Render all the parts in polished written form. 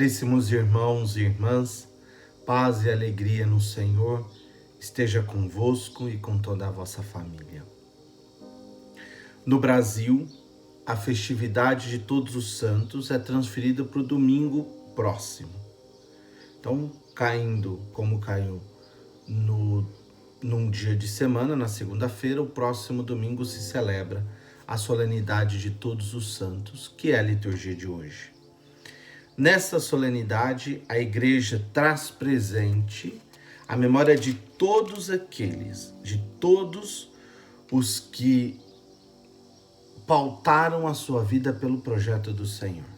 Caríssimos irmãos e irmãs, paz e alegria no Senhor esteja convosco e com toda a vossa família. No Brasil, a festividade de Todos os Santos é transferida para o domingo próximo. Então, como caiu num dia de semana, na segunda-feira, o próximo domingo se celebra a solenidade de Todos os Santos, que é a liturgia de hoje. Nessa solenidade, a Igreja traz presente a memória de todos os que pautaram a sua vida pelo projeto do Senhor.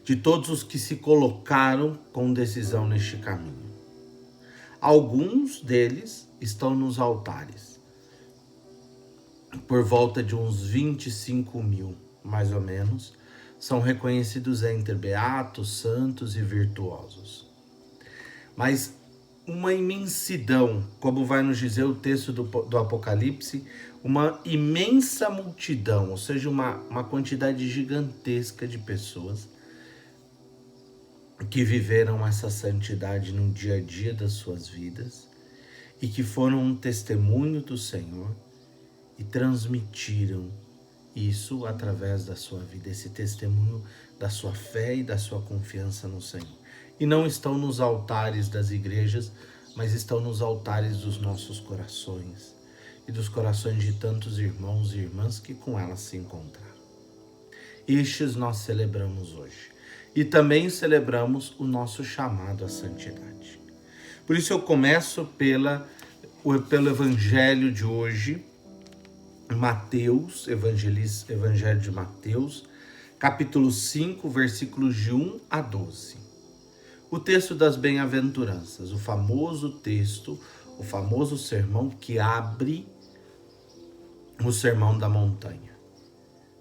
De todos os que se colocaram com decisão neste caminho. Alguns deles estão nos altares, por volta de uns 25 mil, mais ou menos, são reconhecidos entre beatos, santos e virtuosos. Mas uma imensidão, como vai nos dizer o texto do Apocalipse, uma imensa multidão, ou seja, uma quantidade gigantesca de pessoas que viveram essa santidade no dia a dia das suas vidas e que foram um testemunho do Senhor e transmitiram isso através da sua vida, esse testemunho da sua fé e da sua confiança no Senhor. E não estão nos altares das igrejas, mas estão nos altares dos nossos corações e dos corações de tantos irmãos e irmãs que com elas se encontraram. Estes nós celebramos hoje. E também celebramos o nosso chamado à santidade. Por isso eu começo pelo Evangelho de hoje, Mateus, Evangelho de Mateus, capítulo 5, versículos de 1 a 12. O texto das bem-aventuranças, o famoso texto, o famoso sermão que abre o Sermão da Montanha.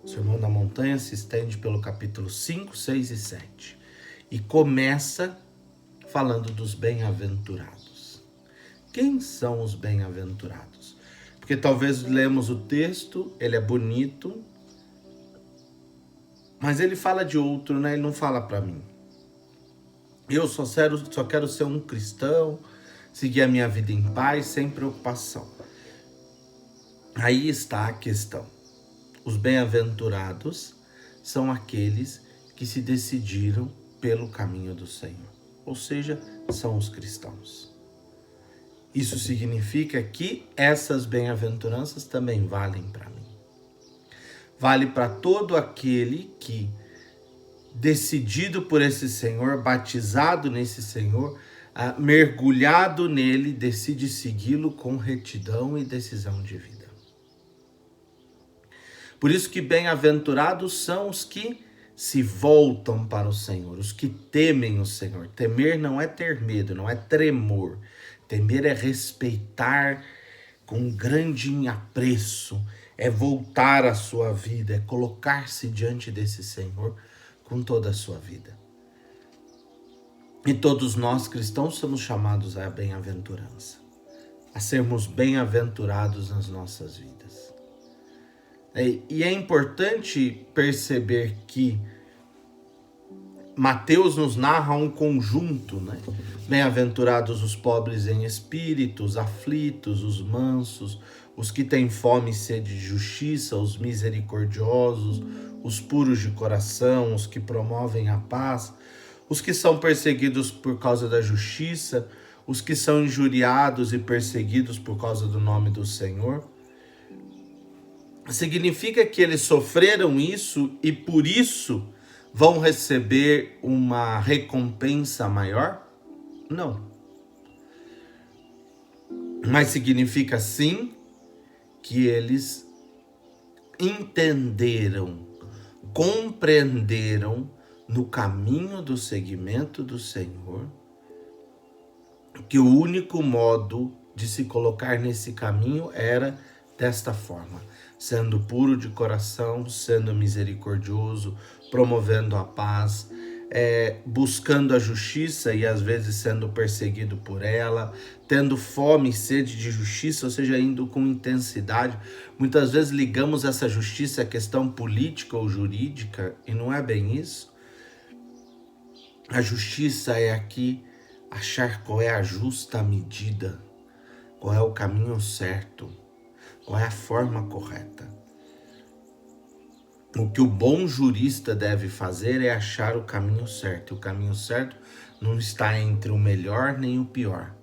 O Sermão da Montanha se estende pelo capítulo 5, 6 e 7 e começa falando dos bem-aventurados. Quem são os bem-aventurados? Porque talvez lemos o texto, ele é bonito, mas ele fala de outro, né? Ele não fala para mim. Eu só quero ser um cristão, seguir a minha vida em paz, sem preocupação. Aí está a questão. Os bem-aventurados são aqueles que se decidiram pelo caminho do Senhor, ou seja, são os cristãos. Isso significa que essas bem-aventuranças também valem para mim. Vale para todo aquele que, decidido por esse Senhor, batizado nesse Senhor, mergulhado nele, decide segui-lo com retidão e decisão de vida. Por isso que bem-aventurados são os que se voltam para o Senhor, os que temem o Senhor. Temer não é ter medo, não é tremor. Temer é respeitar com grande apreço, é voltar a sua vida, é colocar-se diante desse Senhor com toda a sua vida. E todos nós cristãos somos chamados à bem-aventurança, a sermos bem-aventurados nas nossas vidas. E é importante perceber que Mateus nos narra um conjunto, né? Bem-aventurados os pobres em espírito, os aflitos, os mansos, os que têm fome e sede de justiça, os misericordiosos, os puros de coração, os que promovem a paz, os que são perseguidos por causa da justiça, os que são injuriados e perseguidos por causa do nome do Senhor. Significa que eles sofreram isso e por isso vão receber uma recompensa maior? Não. Mas significa sim que eles entenderam, compreenderam no caminho do seguimento do Senhor que o único modo de se colocar nesse caminho era desta forma, sendo puro de coração, sendo misericordioso, promovendo a paz, buscando a justiça e às vezes sendo perseguido por ela, tendo fome e sede de justiça, ou seja, indo com intensidade. Muitas vezes ligamos essa justiça à questão política ou jurídica e não é bem isso. A justiça é aqui achar qual é a justa medida, qual é o caminho certo, qual é a forma correta. O que o bom jurista deve fazer é achar o caminho certo. E o caminho certo não está entre o melhor nem o pior,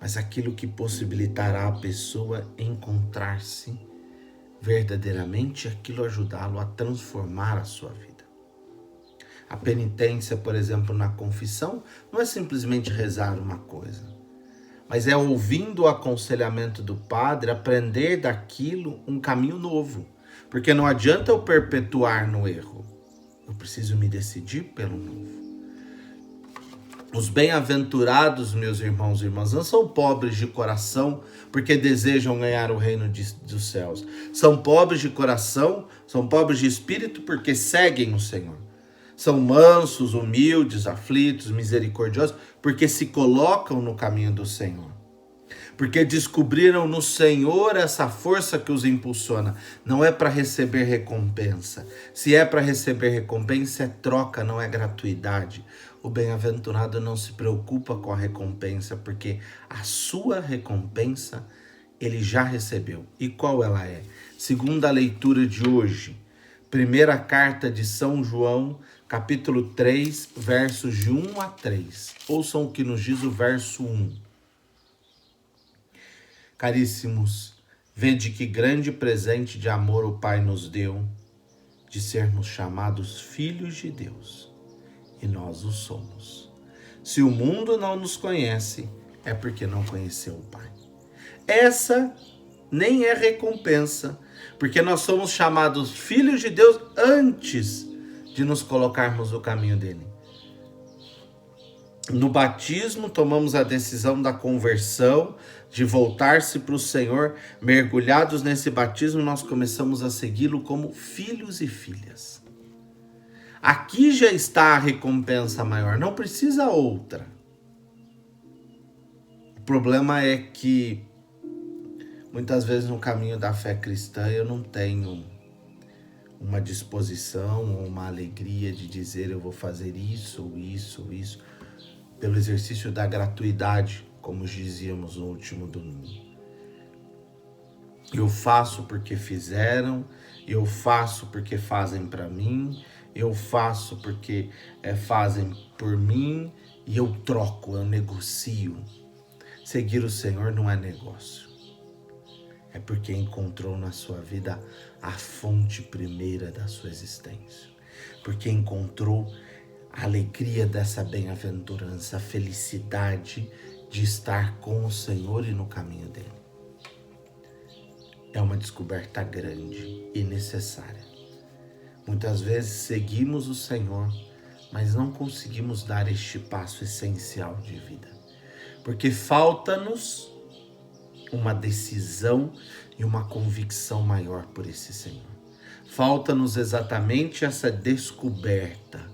mas aquilo que possibilitará a pessoa encontrar-se verdadeiramente, aquilo ajudá-lo a transformar a sua vida. A penitência, por exemplo, na confissão, não é simplesmente rezar uma coisa, mas é, ouvindo o aconselhamento do padre, aprender daquilo um caminho novo. Porque não adianta eu perpetuar no erro, eu preciso me decidir pelo novo. Os bem-aventurados, meus irmãos e irmãs, não são pobres de coração porque desejam ganhar o reino dos céus. São pobres de coração, são pobres de espírito porque seguem o Senhor. São mansos, humildes, aflitos, misericordiosos porque se colocam no caminho do Senhor. Porque descobriram no Senhor essa força que os impulsiona. Não é para receber recompensa. Se é para receber recompensa, é troca, não é gratuidade. O bem-aventurado não se preocupa com a recompensa, porque a sua recompensa ele já recebeu. E qual ela é? Segundo a leitura de hoje, primeira carta de São João, capítulo 3, versos de 1 a 3. Ouçam o que nos diz o verso 1. Caríssimos, vede que grande presente de amor o Pai nos deu, de sermos chamados filhos de Deus, e nós o somos. Se o mundo não nos conhece, é porque não conheceu o Pai. Essa nem é recompensa, porque nós somos chamados filhos de Deus antes de nos colocarmos no caminho dele. No batismo, tomamos a decisão da conversão, de voltar-se para o Senhor. Mergulhados nesse batismo, nós começamos a segui-lo como filhos e filhas. Aqui já está a recompensa maior, não precisa outra. O problema é que, muitas vezes no caminho da fé cristã, eu não tenho uma disposição ou uma alegria de dizer eu vou fazer isso, pelo exercício da gratuidade, como dizíamos no último domingo. Eu faço porque fizeram, eu faço porque fazem para mim, eu faço porque fazem por mim e eu troco, eu negocio. Seguir o Senhor não é negócio. É porque encontrou na sua vida a fonte primeira da sua existência. Porque encontrou a alegria dessa bem-aventurança, a felicidade de estar com o Senhor e no caminho dele. É uma descoberta grande e necessária. Muitas vezes seguimos o Senhor, mas não conseguimos dar este passo essencial de vida. Porque falta-nos uma decisão e uma convicção maior por esse Senhor. Falta-nos exatamente essa descoberta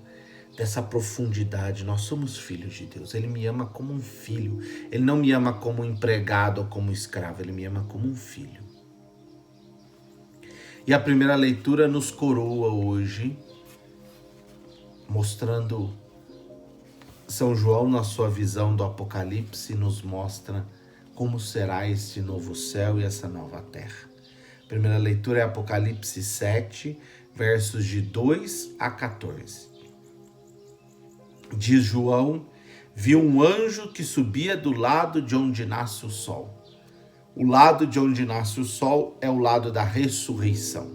dessa profundidade. Nós somos filhos de Deus. Ele me ama como um filho. Ele não me ama como um empregado ou como escravo. Ele me ama como um filho. E a primeira leitura nos coroa hoje, mostrando São João na sua visão do Apocalipse, nos mostra como será este novo céu e essa nova terra. A primeira leitura é Apocalipse 7, versos de 2 a 14. Diz João: viu um anjo que subia do lado de onde nasce o sol. O lado de onde nasce o sol é o lado da ressurreição,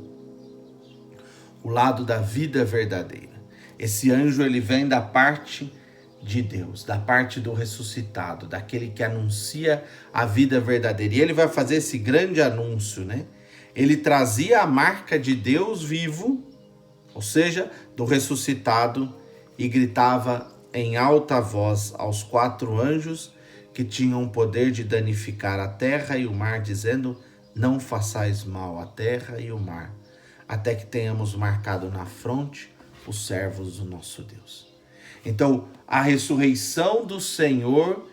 o lado da vida verdadeira. Esse anjo ele vem da parte de Deus, da parte do ressuscitado, daquele que anuncia a vida verdadeira. E ele vai fazer esse grande anúncio, né? Ele trazia a marca de Deus vivo, ou seja, do ressuscitado, e gritava em alta voz aos 4 anjos que tinham o poder de danificar a terra e o mar, dizendo: não façais mal à terra e o mar, até que tenhamos marcado na fronte os servos do nosso Deus. Então, a ressurreição do Senhor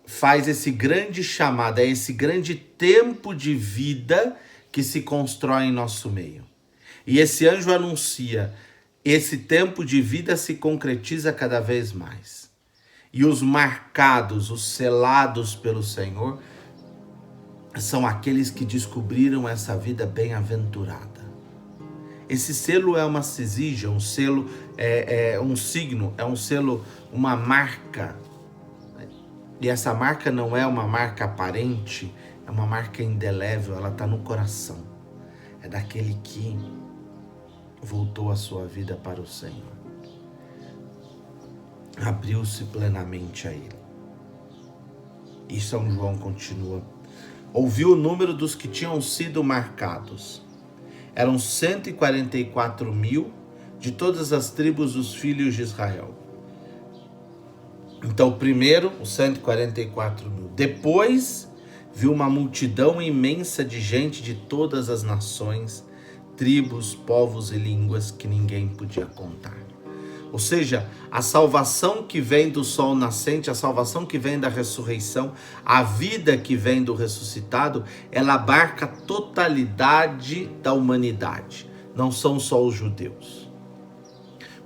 faz esse grande chamado, é esse grande tempo de vida que se constrói em nosso meio. E esse anjo anuncia esse tempo de vida se concretiza cada vez mais. E os marcados, os selados pelo Senhor, são aqueles que descobriram essa vida bem-aventurada. Esse selo é uma sigilia, um selo é um signo, é um selo, uma marca. E essa marca não é uma marca aparente, é uma marca indelével, ela está no coração. É daquele que voltou a sua vida para o Senhor. Abriu-se plenamente a Ele. E São João continua. Ouviu o número dos que tinham sido marcados. Eram 144.000 de todas as tribos dos filhos de Israel. Então, primeiro, os 144.000. Depois, viu uma multidão imensa de gente de todas as nações, tribos, povos e línguas que ninguém podia contar. Ou seja, a salvação que vem do sol nascente, a salvação que vem da ressurreição, a vida que vem do ressuscitado, ela abarca a totalidade da humanidade. Não são só os judeus.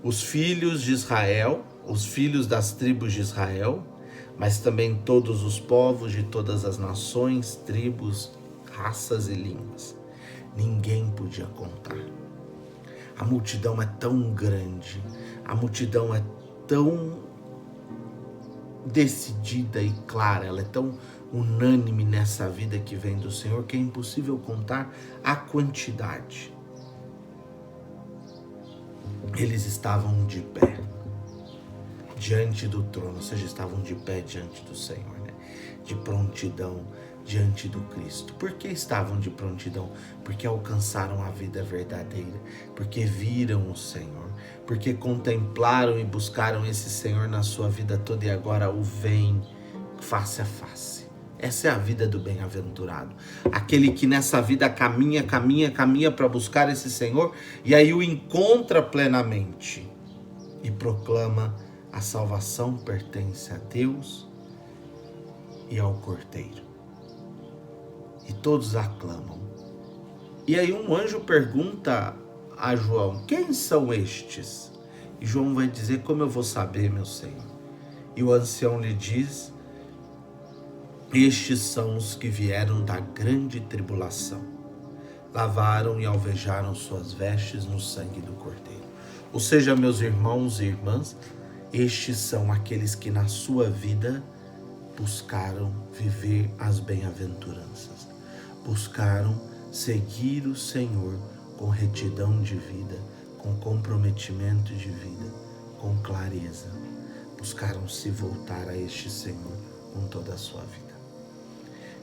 Os filhos de Israel, os filhos das tribos de Israel, mas também todos os povos de todas as nações, tribos, raças e línguas. Ninguém podia contar. A multidão é tão grande, a multidão é tão decidida e clara, ela é tão unânime nessa vida que vem do Senhor, que é impossível contar a quantidade. Eles estavam de pé diante do trono, ou seja, estavam de pé diante do Senhor, né? De prontidão diante do Cristo. Por que estavam de prontidão? Porque alcançaram a vida verdadeira, porque viram o Senhor, porque contemplaram e buscaram esse Senhor na sua vida toda e agora o veem face a face. Essa é a vida do bem-aventurado. Aquele que nessa vida caminha para buscar esse Senhor e aí o encontra plenamente e proclama: a salvação pertence a Deus e ao Cordeiro. E todos aclamam. E aí um anjo pergunta a João: quem são estes? E João vai dizer: como eu vou saber, meu Senhor? E o ancião lhe diz: estes são os que vieram da grande tribulação. Lavaram e alvejaram suas vestes no sangue do Cordeiro. Ou seja, meus irmãos e irmãs, estes são aqueles que na sua vida buscaram viver as bem-aventuranças. Buscaram seguir o Senhor com retidão de vida, com comprometimento de vida, com clareza. Buscaram se voltar a este Senhor com toda a sua vida.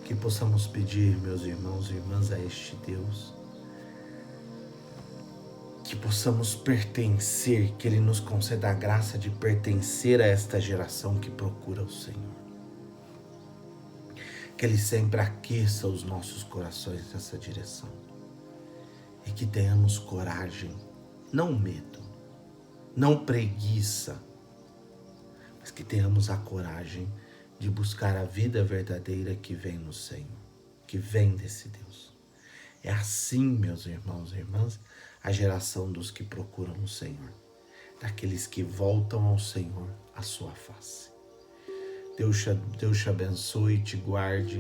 Que possamos pedir, meus irmãos e irmãs, a este Deus, que possamos pertencer, que Ele nos conceda a graça de pertencer a esta geração que procura o Senhor. Que Ele sempre aqueça os nossos corações nessa direção. E que tenhamos coragem, não medo, não preguiça, mas que tenhamos a coragem de buscar a vida verdadeira que vem no Senhor, que vem desse Deus. É assim, meus irmãos e irmãs, a geração dos que procuram o Senhor, daqueles que voltam ao Senhor a sua face. Deus te abençoe e te guarde.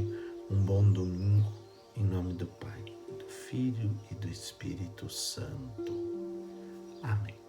Um bom domingo, em nome do Pai, do Filho e do Espírito Santo. Amém.